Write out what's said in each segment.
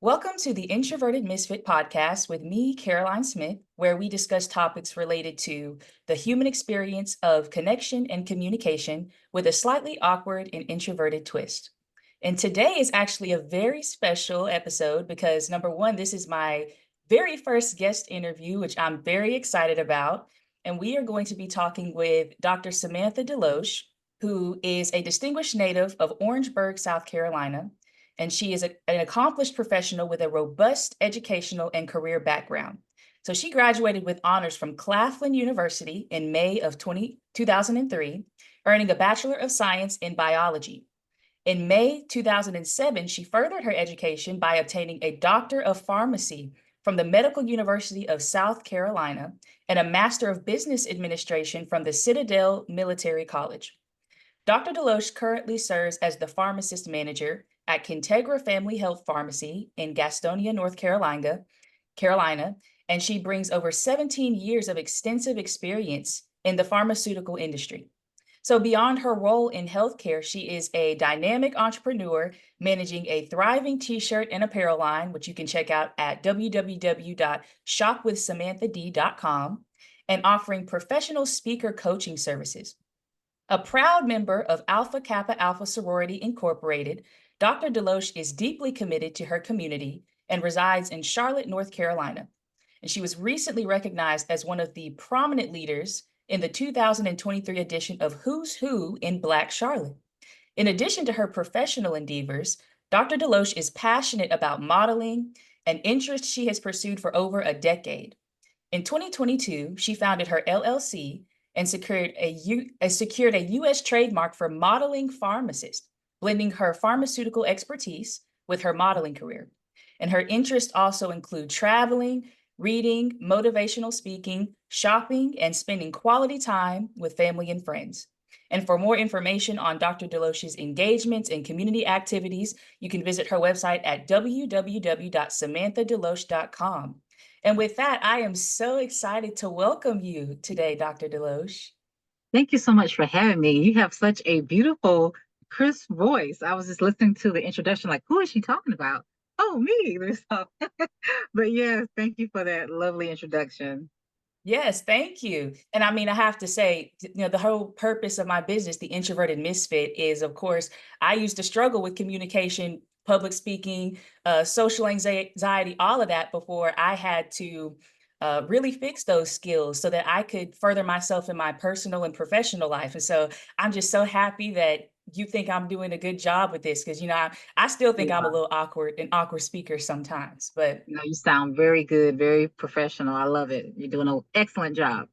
Welcome to the Introverted Misfit podcast with me, Caroline Smith, where we discuss topics related to the human experience of connection and communication with a slightly awkward and introverted twist. And today is actually a very special episode because number one, this is my very first guest interview, which I'm very excited about. And we are going to be talking with Dr. Samantha DeLoache, who is a distinguished native of Orangeburg, South Carolina, and she is an accomplished professional with a robust educational and career background. So she graduated with honors from Claflin University in May of 2003, earning a Bachelor of Science in Biology. In May 2007, she furthered her education by obtaining a Doctor of Pharmacy from the Medical University of South Carolina and a Master of Business Administration from the Citadel Military College. Dr. DeLoache currently serves as the pharmacist manager at Kintegra Family Health Pharmacy in Gastonia, North Carolina, and she brings over 17 years of extensive experience in the pharmaceutical industry. So beyond her role in healthcare, she is a dynamic entrepreneur managing a thriving t-shirt and apparel line, which you can check out at www.shopwithsamanthad.com, and offering professional speaker coaching services. A proud member of Alpha Kappa Alpha Sorority Incorporated, Dr. DeLoache is deeply committed to her community and resides in Charlotte, North Carolina. And she was recently recognized as one of the prominent leaders in the 2023 edition of Who's Who in Black Charlotte. In addition to her professional endeavors, Dr. DeLoache is passionate about modeling, an interest she has pursued for over a decade. In 2022, she founded her LLC and secured a U.S. trademark for modeling pharmacist, blending her pharmaceutical expertise with her modeling career. And her interests also include traveling, reading, motivational speaking, shopping, and spending quality time with family and friends. And for more information on Dr. DeLoache's engagements and community activities, you can visit her website at www.samanthadeloache.com. And with that, I am so excited to welcome you today, Dr. DeLoache. Thank you so much for having me. You have such a beautiful, crisp voice. I was just listening to the introduction, like, who is she talking about? Oh, me. But yes, thank you for that lovely introduction. Yes, thank you. And I mean, I have to say, the whole purpose of my business, the Introverted Misfit, is of course, I used to struggle with communication, public speaking, social anxiety, all of that before I had to really fix those skills so that I could further myself in my personal and professional life. And so I'm just so happy that you think I'm doing a good job with this because, I still think You I'm a are. little awkward, an awkward speaker sometimes, but You sound very good, very professional. I love it. You're doing an excellent job.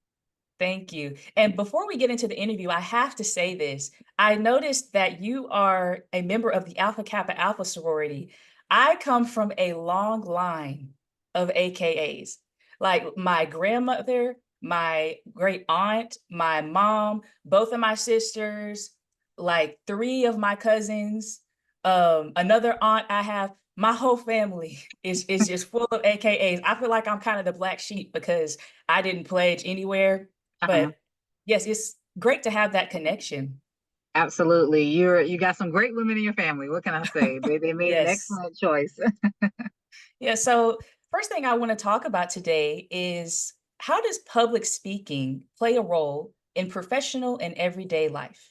thank you. And before we get into the interview, I have to say this. I noticed that you are a member of the Alpha Kappa Alpha sorority. I come from a long line of AKAs. Like my grandmother, my great aunt, my mom, both of my sisters, like three of my cousins, another aunt I have, my whole family is just full of AKAs. I feel like I'm kind of the black sheep because I didn't pledge anywhere. Uh-huh. But yes, it's great to have that connection. Absolutely. You got some great women in your family. What can I say? They made an Yes. excellent choice. Yeah. So, first thing I want to talk about today is how does public speaking play a role in professional and everyday life?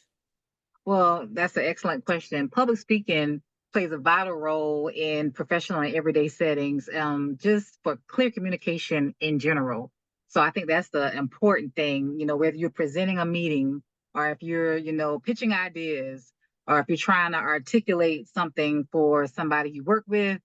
Well, that's an excellent question. Public speaking plays a vital role in professional and everyday settings, just for clear communication in general. So I think that's the important thing, whether you're presenting a meeting or if you're, pitching ideas or if you're trying to articulate something for somebody you work with,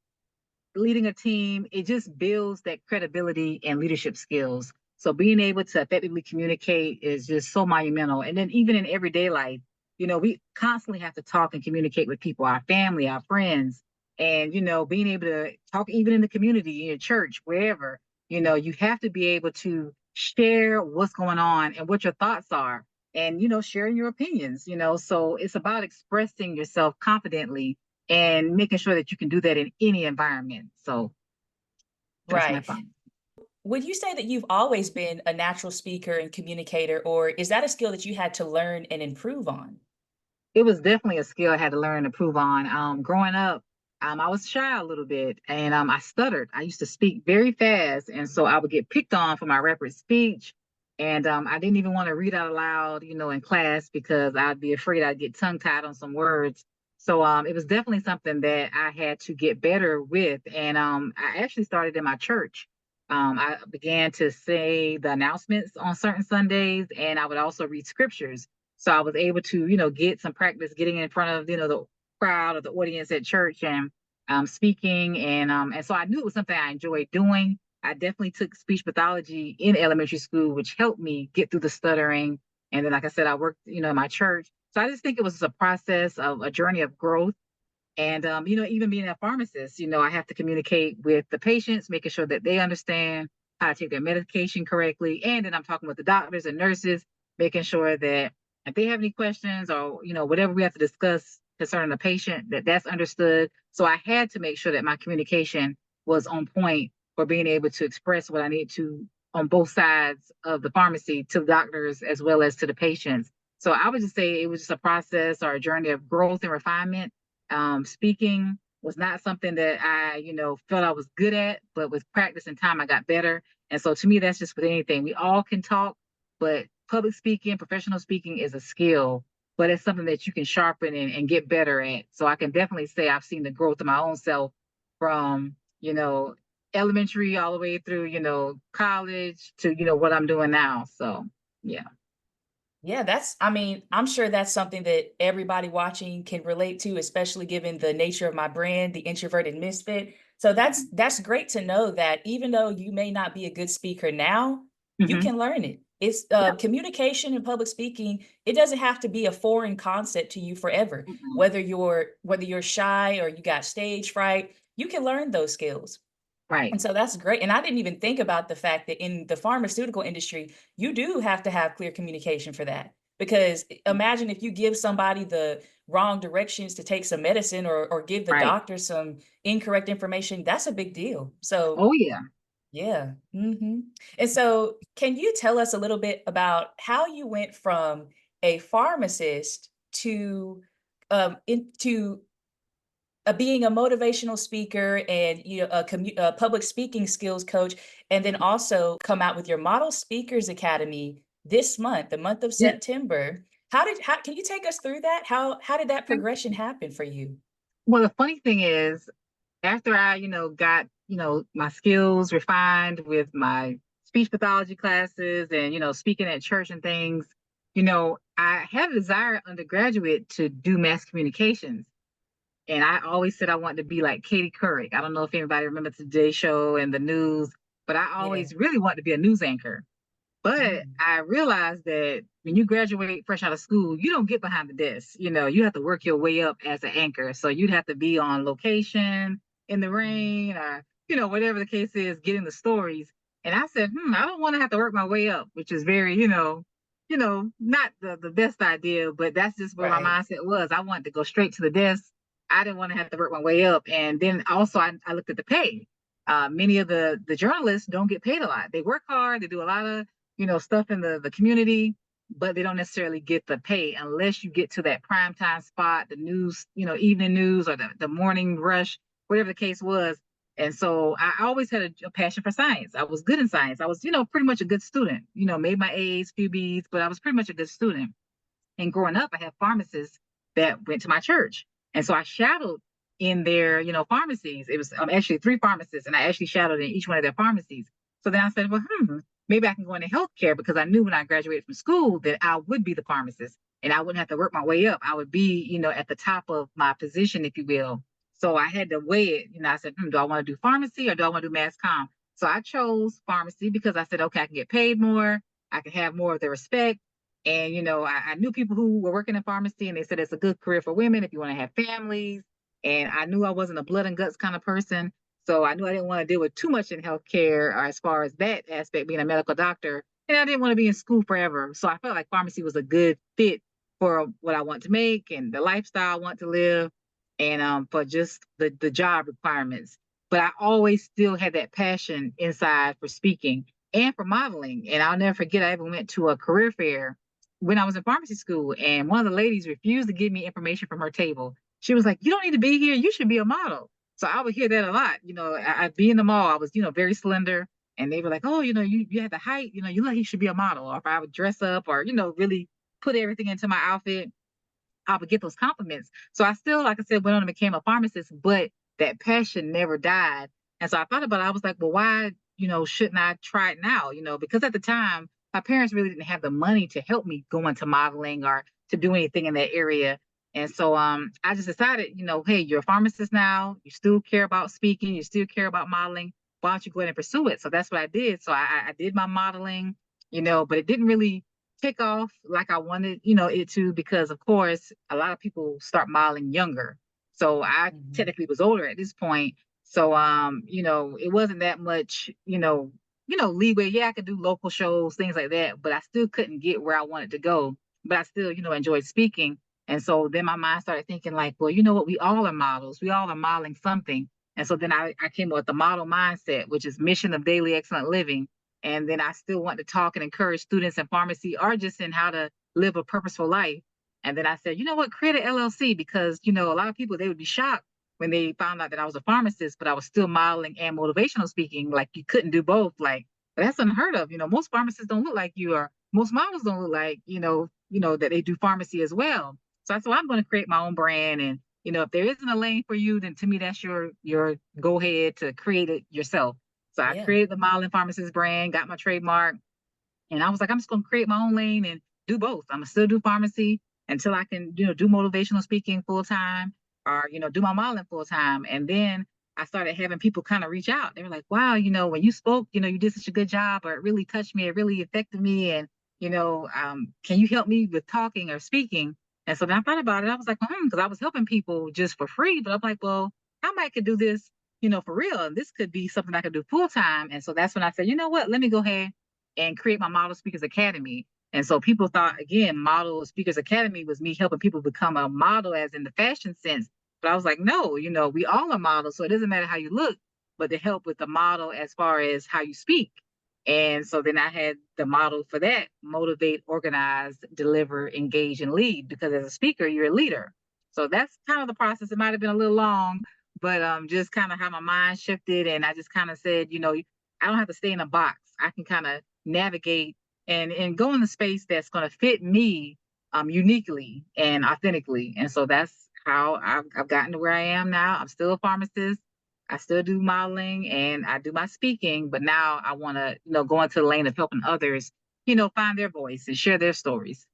leading a team, it just builds that credibility and leadership skills. So being able to effectively communicate is just so monumental. And then even in everyday life, we constantly have to talk and communicate with people, our family, our friends, and being able to talk even in the community, in your church, wherever, you have to be able to share what's going on and what your thoughts are and sharing your opinions, so it's about expressing yourself confidently and making sure that you can do that in any environment. So that's my Right. thought. Would you say that you've always been a natural speaker and communicator, or is that a skill that you had to learn and improve on? It was definitely a skill I had to learn to prove on. Growing up, I was shy a little bit, and I stuttered. I used to speak very fast, and so I would get picked on for my rapid speech. And I didn't even want to read out loud, in class because I'd be afraid I'd get tongue tied on some words. So it was definitely something that I had to get better with. And I actually started in my church. I began to say the announcements on certain Sundays, and I would also read scriptures. So I was able to, get some practice getting in front of, the crowd or the audience at church and speaking. And so I knew it was something I enjoyed doing. I definitely took speech pathology in elementary school, which helped me get through the stuttering. And then, like I said, I worked, in my church. So I just think it was a process of a journey of growth. And, even being a pharmacist, I have to communicate with the patients, making sure that they understand how to take their medication correctly. And then I'm talking with the doctors and nurses, making sure that if they have any questions or, whatever we have to discuss concerning the patient, that's understood. So I had to make sure that my communication was on point for being able to express what I need to on both sides of the pharmacy to the doctors as well as to the patients. So I would just say it was just a process or a journey of growth and refinement. Speaking was not something that I, felt I was good at, but with practice and time, I got better. And so to me, that's just with anything. We all can talk, but public speaking, professional speaking is a skill, but it's something that you can sharpen and get better at. So I can definitely say I've seen the growth of my own self from, elementary all the way through, college to, what I'm doing now. So, yeah. Yeah, I mean, I'm sure that's something that everybody watching can relate to, especially given the nature of my brand, the introverted misfit. So that's great to know that even though you may not be a good speaker now, you Hmm. can learn it. It's Yeah. communication and public speaking. It doesn't have to be a foreign concept to you forever. Mhm. Whether you're shy or you got stage fright, you can learn those skills. Right. And so that's great, and I didn't even think about the fact that in the pharmaceutical industry, you do have to have clear communication for that. Because imagine if you give somebody the wrong directions to take some medicine or give the Right. doctor some incorrect information, that's a big deal. So, Oh, yeah. yeah, mhm. And so, can you tell us a little bit about how you went from a pharmacist to, into being a motivational speaker and a public speaking skills coach, and then also come out with your Model Speakers Academy this month, the month of Yeah. September. How can you take us through that? How did that progression happen for you? Well, the funny thing is, after I, got, my skills refined with my speech pathology classes and, speaking at church and things, I had a desire undergraduate to do mass communications. And I always said I wanted to be like Katie Couric. I don't know if anybody remembers the Today Show and the news, but I Yeah. always really wanted to be a news anchor. But Mm. I realized that when you graduate fresh out of school, you don't get behind the desk. You have to work your way up as an anchor. So you'd have to be on location in the Mm. rain or, whatever the case is, getting the stories. And I said, I don't want to have to work my way up, which is very, not the best idea, but that's just where my Right. mindset was. I wanted to go straight to the desk. I didn't want to have to work my way up. And then also I looked at the pay. Many of the journalists don't get paid a lot. They work hard, they do a lot of stuff in the community, but they don't necessarily get the pay unless you get to that prime time spot, the news, evening news or the morning rush, whatever the case was. And so I always had a passion for science. I was good in science. I was, pretty much a good student, made my A's, few B's, but I was pretty much a good student. And growing up, I had pharmacists that went to my church. And so I shadowed in their, pharmacies. It was actually three pharmacists, and I actually shadowed in each one of their pharmacies. So then I said, well, maybe I can go into healthcare because I knew when I graduated from school that I would be the pharmacist and I wouldn't have to work my way up. I would be, at the top of my position, if you will. So I had to weigh it. I said, do I want to do pharmacy or do I want to do mass comm? So I chose pharmacy because I said, okay, I can get paid more. I can have more of the respect. And, I knew people who were working in pharmacy and they said it's a good career for women if you want to have families. And I knew I wasn't a blood and guts kind of person. So I knew I didn't want to deal with too much in healthcare or as far as that aspect, being a medical doctor. And I didn't want to be in school forever. So I felt like pharmacy was a good fit for what I want to make and the lifestyle I want to live and for just the job requirements. But I always still had that passion inside for speaking and for modeling. And I'll never forget, I even went to a career fair when I was in pharmacy school, and one of the ladies refused to give me information from her table. She was like, "You don't need to be here. You should be a model." So I would hear that a lot. I'd be in the mall. I was, very slender, and they were like, "Oh, you have the height. You look like you should be a model." Or if I would dress up, or really put everything into my outfit, I would get those compliments. So I still, like I said, went on and became a pharmacist, but that passion never died. And so I thought about it. I was like, well, why, shouldn't I try it now? Because at the time, my parents really didn't have the money to help me go into modeling or to do anything in that area. And so I just decided, hey, you're a pharmacist now. You still care about speaking. You still care about modeling. Why don't you go ahead and pursue it? So that's what I did. So I did my modeling, but it didn't really take off like I wanted, it to, because of course a lot of people start modeling younger. So I Mhm. technically was older at this point. So it wasn't that much, leeway. Yeah, I could do local shows, things like that, but I still couldn't get where I wanted to go. But I still, enjoyed speaking. And so then my mind started thinking like, well, you know what, we all are models. We all are modeling something. And so then I came up with the model mindset, which is mission of daily excellent living. And then I still want to talk and encourage students in pharmacy or just in how to live a purposeful life. And then I said, you know what, create an LLC, because, a lot of people, they would be shocked when they found out that I was a pharmacist, but I was still modeling and motivational speaking. Like you couldn't do both. Like that's unheard of. Most pharmacists don't look like you, or most models don't look like, that they do pharmacy as well. So I said, well, I'm going to create my own brand. And, if there isn't a lane for you, then to me, that's your go ahead to create it yourself. So I Yeah. created the modeling pharmacist brand, got my trademark, and I was like, I'm just gonna create my own lane and do both. I'm gonna still do pharmacy until I can, do motivational speaking full time, or do my modeling full time. And then I started having people kind of reach out. They were like, wow, when you spoke, you did such a good job, or it really touched me, it really affected me. And, can you help me with talking or speaking? And so then I thought about it. I was like, because I was helping people just for free, but I'm like, well, I might could do this, for real. And this could be something I could do full time. And so that's when I said, you know what, let me go ahead and create my Model Speakers Academy. And so people thought, again, Model Speakers Academy was me helping people become a model, as in the fashion sense. But I was like, no, we all are models. So it doesn't matter how you look, but to help with the model as far as how you speak. And so then I had the model for that: motivate, organize, deliver, engage, and lead. Because as a speaker, you're a leader. So that's kind of the process. It might have been a little long, but just kind of how my mind shifted. And I just kind of said, I don't have to stay in a box. I can kind of navigate and go in the space that's going to fit me uniquely and authentically. And so that's how I've gotten to where I am now. I'm still a pharmacist. I still do modeling and I do my speaking, but now I want to, go into the lane of helping others, find their voice and share their stories.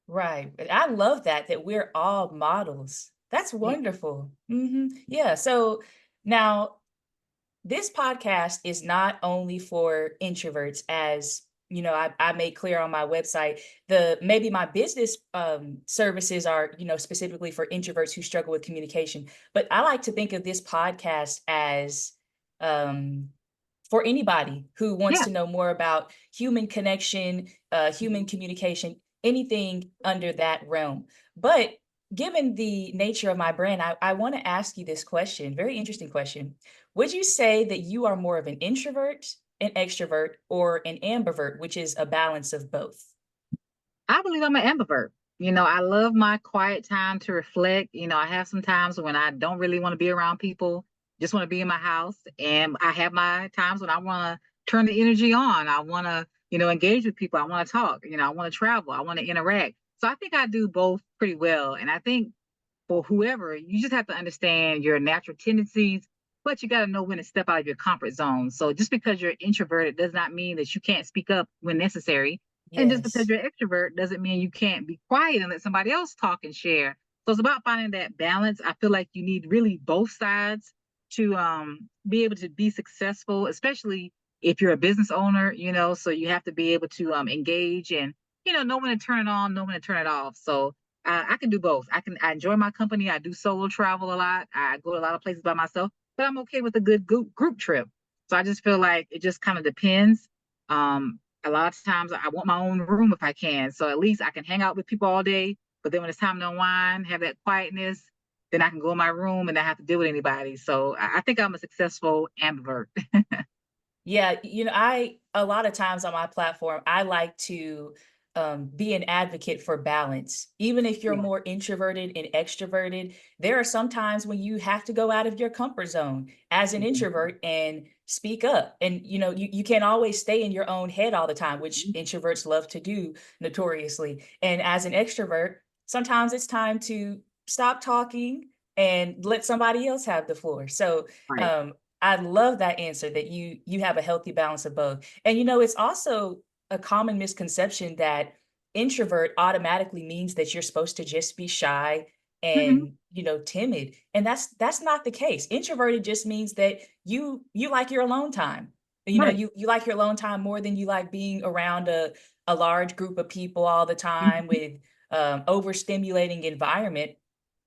Right. And I love that we're all models. That's Yeah. wonderful. Yeah. So now this podcast is not only for introverts, as I made clear on my website. The maybe my business services are, specifically for introverts who struggle with communication. But I like to think of this podcast as um, for anybody who wants Yeah. to know more about human connection, human Mhm. communication, anything under that realm. But given the nature of my brand, I want to ask you this question, very interesting question. Would you say that you are more of an introvert, an extrovert, or an ambivert, which is a balance of both? I believe I'm an ambivert. I love my quiet time to reflect. I have some times when I don't really want to be around people, just want to be in my house. And I have my times when I want to turn the energy on. I want to, engage with people. I want to talk. I want to travel. I want to interact. So I think I do both pretty well. And I think for whoever, you just have to understand your natural tendencies, but you got to know when to step out of your comfort zone. So just because you're introverted does not mean that you can't speak up when necessary. And just because Yes. you're extrovert doesn't mean you can't be quiet and let somebody else talk and share. So it's about finding that balance. I feel like you need really both sides to be able to be successful, especially if you're a business owner, so you have to be able to engage and, know when to turn it on, know when to turn it off. So I can do both. I enjoy my company. I do solo travel a lot. I go to a lot of places by myself, but I'm okay with a good group trip. So I just feel like it just kind of depends. A lot of times I want my own room if I can. So at least I can hang out with people all day. But then when it's time to unwind, have that quietness, then I can go in my room and not have to deal with anybody. So I think I'm a successful ambivert. Yeah, I a lot of times on my platform, I like to be an advocate for balance. Even if you're Yeah. more introverted and extroverted, there are some times when you have to go out of your comfort zone as an Mhm. introvert and speak up. And you can't always stay in your own head all the time, which Mhm. introverts love to do notoriously. And as an extrovert, sometimes it's time to stop talking and let somebody else have the floor. So Right. um, I love that answer that you have a healthy balance of both. And it's also a common misconception that introvert automatically means that you're supposed to just be shy Mhm. and timid, and that's not the case. Introverted just means that you like your alone time. Right. You like your alone time more than you like being around a large group of people all the time Mhm. with overstimulating environment.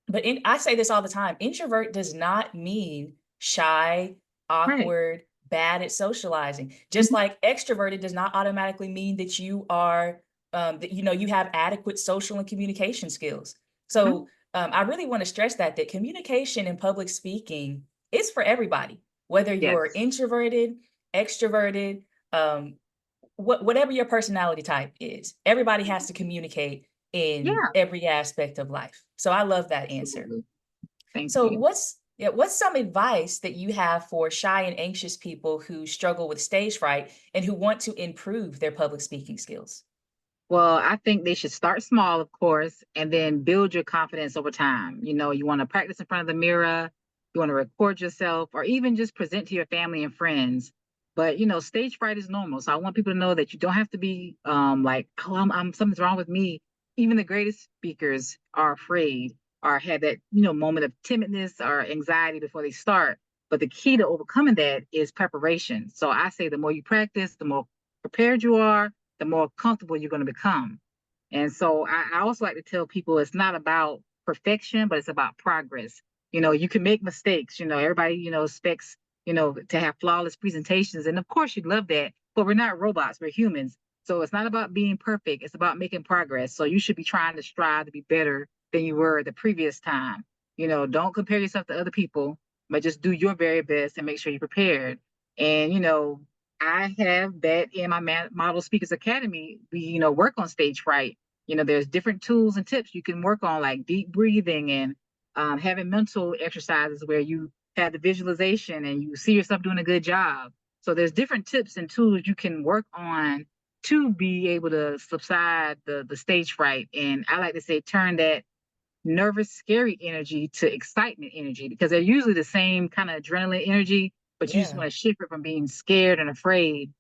But I say this all the time, introvert does not mean shy, Right. awkward, bad at socializing. Just Mhm. like extroverted does not automatically mean that you are, that you have adequate social and communication skills. Mhm. So I really want to stress that communication and public speaking is for everybody, whether you're Yes. introverted, extroverted, um, whatever your personality type is. Everybody has to communicate in Yeah. every aspect of life. So I love that answer. Absolutely. Thank So you. what's some advice that you have for shy and anxious people who struggle with stage fright and who want to improve their public speaking skills? Well, I think they should start small, of course, and then build your confidence over time. You want to practice in front of the mirror, you want to record yourself, or even just present to your family and friends. But stage fright is normal. So I want people to know that you don't have to be like, oh, I'm something's wrong with me. Even the greatest speakers are afraid or have that moment of timidness or anxiety before they start. But the key to overcoming that is preparation. So I say the more you practice, the more prepared you are, the more comfortable you're going to become. And so I also like to tell people it's not about perfection, but it's about progress. You can make mistakes. Everybody, expects, to have flawless presentations. And of course, you'd love that, but we're not robots, we're humans. So it's not about being perfect, it's about making progress. So you should be trying to strive to be better than you were the previous time. Don't compare yourself to other people, but just do your very best and make sure you're prepared. And, I have that in my Model Speakers Academy. We, work on stage fright. There's different tools and tips you can work on, like deep breathing and having mental exercises where you have the visualization and you see yourself doing a good job. So there's different tips and tools you can work on to be able to subside the stage fright. And I like to say, turn that nervous, scary energy to excitement energy because they're usually the same kind of adrenaline energy, but you just Yeah. want to shift it from being scared and afraid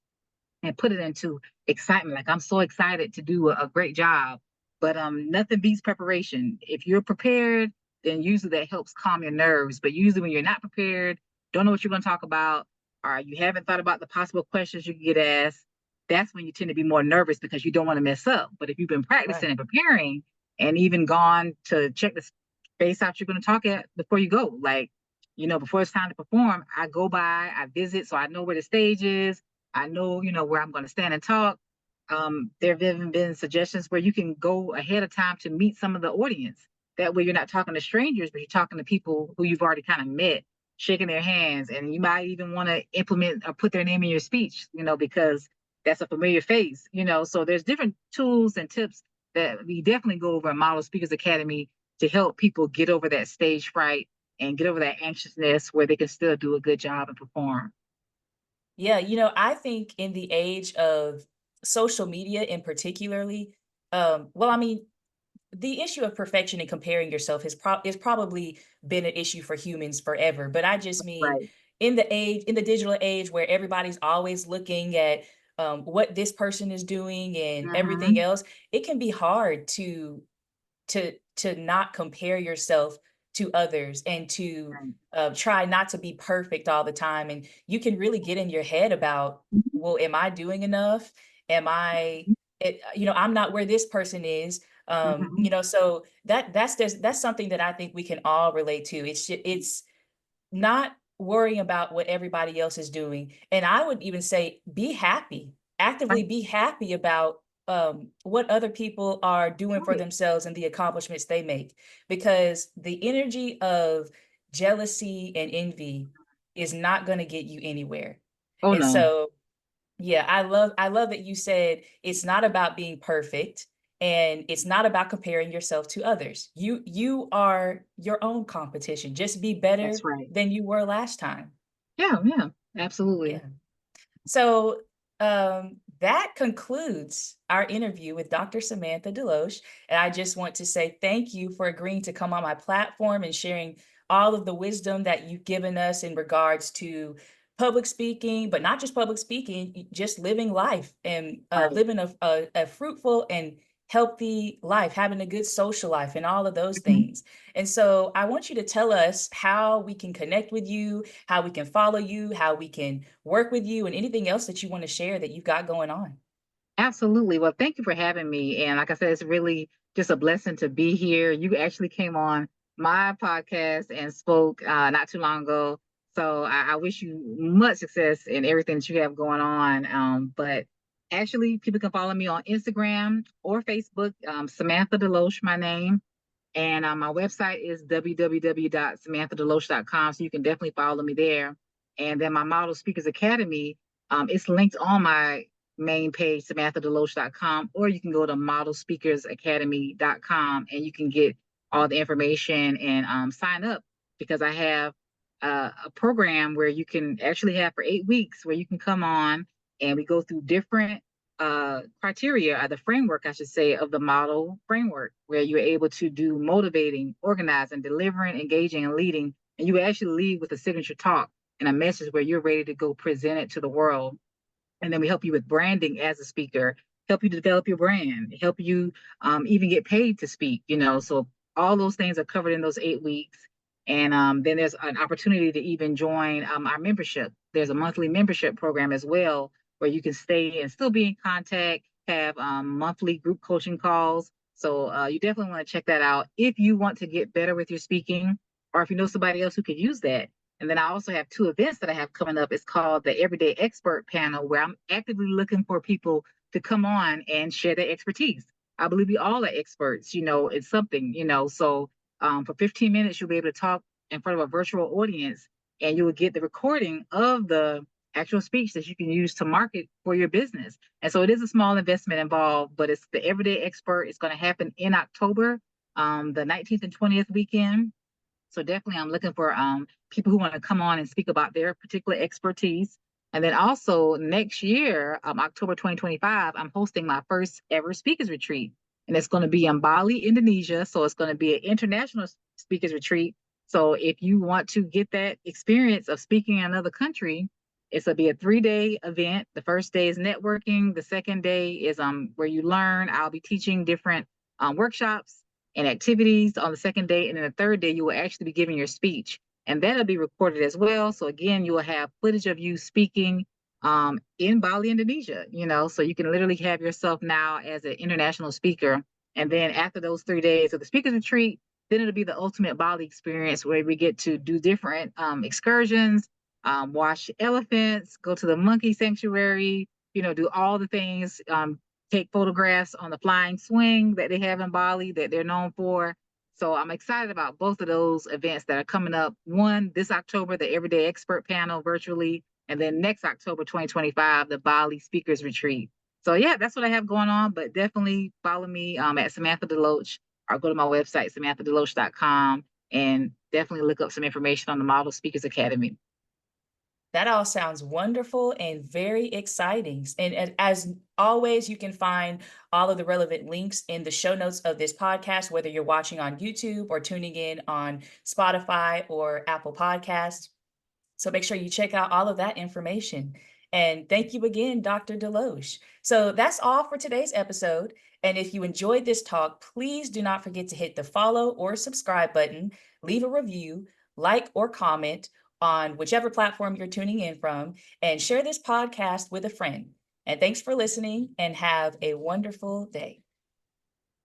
and put it into excitement. Like I'm so excited to do a great job. But nothing beats preparation. If you're prepared, then usually that helps calm your nerves. But usually when you're not prepared, don't know what you're going to talk about, or you haven't thought about the possible questions you can get asked, that's when you tend to be more nervous because you don't want to mess up. But if you've been practicing Right. and preparing and even gone to check the space out you're going to talk at before you go, like, before it's time to perform, I go by, I visit, so I know where the stage is. I know, where I'm going to stand and talk. There have even been suggestions where you can go ahead of time to meet some of the audience. That way, you're not talking to strangers, but you're talking to people who you've already kind of met, shaking their hands, and you might even want to implement or put their name in your speech, because that's a familiar face. So there's different tools and tips that we definitely go over at Model Speakers Academy to help people get over that stage fright and get over that anxiousness where they can still do a good job and perform. Yeah, I think in the age of social media in particularly, well, I mean, the issue of perfection and comparing yourself is probably been an issue for humans forever. But I just mean Right. in the digital age where everybody's always looking at what this person is doing and everything Hmm. else, it can be hard to not compare yourself to others and to Right. try not to be perfect all the time. And you can really get in your head about, Mhm. well, am I doing enough? Am I, I'm not where this person is. Mhm. So that's something that I think we can all relate to. It's not worrying about what everybody else is doing. And I would even say be happy. Actively Right. be happy about what other people are doing for Right. themselves and the accomplishments they make. Because the energy of jealousy and envy is not going to get you anywhere. Oh And no. so Yeah, I love that you said it's not about being perfect and it's not about comparing yourself to others. You are your own competition. Just be That's better right. than you were last time. Yeah, yeah, absolutely. Yeah. So that concludes our interview with Dr. Samantha DeLoache. And I just want to say thank you for agreeing to come on my platform and sharing all of the wisdom that you've given us in regards to public speaking, but not just public speaking, just living life and Right. living a fruitful and healthy life, having a good social life, and all of those Mhm. things. And so I want you to tell us how we can connect with you, how we can follow you, how we can work with you, and anything else that you want to share that you've got going on. Absolutely. Well, thank you for having me. And like I said, it's really just a blessing to be here. You actually came on my podcast and spoke not too long ago. So I wish you much success in everything that you have going on. But actually, people can follow me on Instagram or Facebook, Samantha DeLoache, my name. And my website is www.samanthadeloache.com. So you can definitely follow me there. And then my Model Speakers Academy, it's linked on my main page, samanthadeloache.com, or you can go to modelspeakersacademy.com and you can get all the information and sign up because I have a program where you can actually have for 8 weeks where you can come on and we go through different criteria or the framework, I should say, of the model framework, where you're able to do motivating, organizing, delivering, engaging, and leading. And you actually lead with a signature talk and a message where you're ready to go present it to the world. And then we help you with branding as a speaker, help you develop your brand, help you even get paid to speak, you know. So all those things are covered in those 8 weeks. And then there's an opportunity to even join our membership. There's a monthly membership program as well, where you can stay and still be in contact, have monthly group coaching calls. So you definitely want to check that out if you want to get better with your speaking, or if you know somebody else who could use that. And then I also have two events that I have coming up. It's called the Everyday Expert Panel, where I'm actively looking for people to come on and share their expertise. I believe we all are experts, you know, in something, you know. So for 15 minutes, you'll be able to talk in front of a virtual audience and you will get the recording of the actual speech that you can use to market for your business. And so it is a small investment involved, but it's the Everyday Expert. It's going to happen in October, the 19th and 20th weekend. So definitely I'm looking for people who want to come on and speak about their particular expertise. And then also next year, October 2025, I'm hosting my first ever speakers retreat. And it's going to be in Bali, Indonesia. So it's going to be an international speakers retreat. So if you want to get that experience of speaking in another country, it's going to be a 3-day event. The first day is networking. The second day is where you learn. I'll be teaching different workshops and activities on the second day. And then the third day, you will actually be giving your speech. And that'll be recorded as well. So again, you will have footage of you speaking in Bali, Indonesia, you know, so you can literally have yourself now as an international speaker. And then after those 3 days of the speakers retreat, then it'll be the ultimate Bali experience where we get to do different excursions, watch elephants, go to the monkey sanctuary, you know, do all the things, take photographs on the flying swing that they have in Bali that they're known for. So I'm excited about both of those events that are coming up. One this October, the Everyday Expert Panel virtually, and then next October 2025, the Bali Speakers Retreat. So yeah, that's what I have going on. But definitely follow me at Samantha DeLoache or go to my website, samanthadeloache.com, and definitely look up some information on the Model Speakers Academy. That all sounds wonderful and very exciting. And as always, you can find all of the relevant links in the show notes of this podcast, whether you're watching on YouTube or tuning in on Spotify or Apple Podcasts. So make sure you check out all of that information. And thank you again, Dr. DeLoache. So that's all for today's episode. And if you enjoyed this talk, please do not forget to hit the follow or subscribe button, leave a review, like or comment on whichever platform you're tuning in from, and share this podcast with a friend. And thanks for listening and have a wonderful day.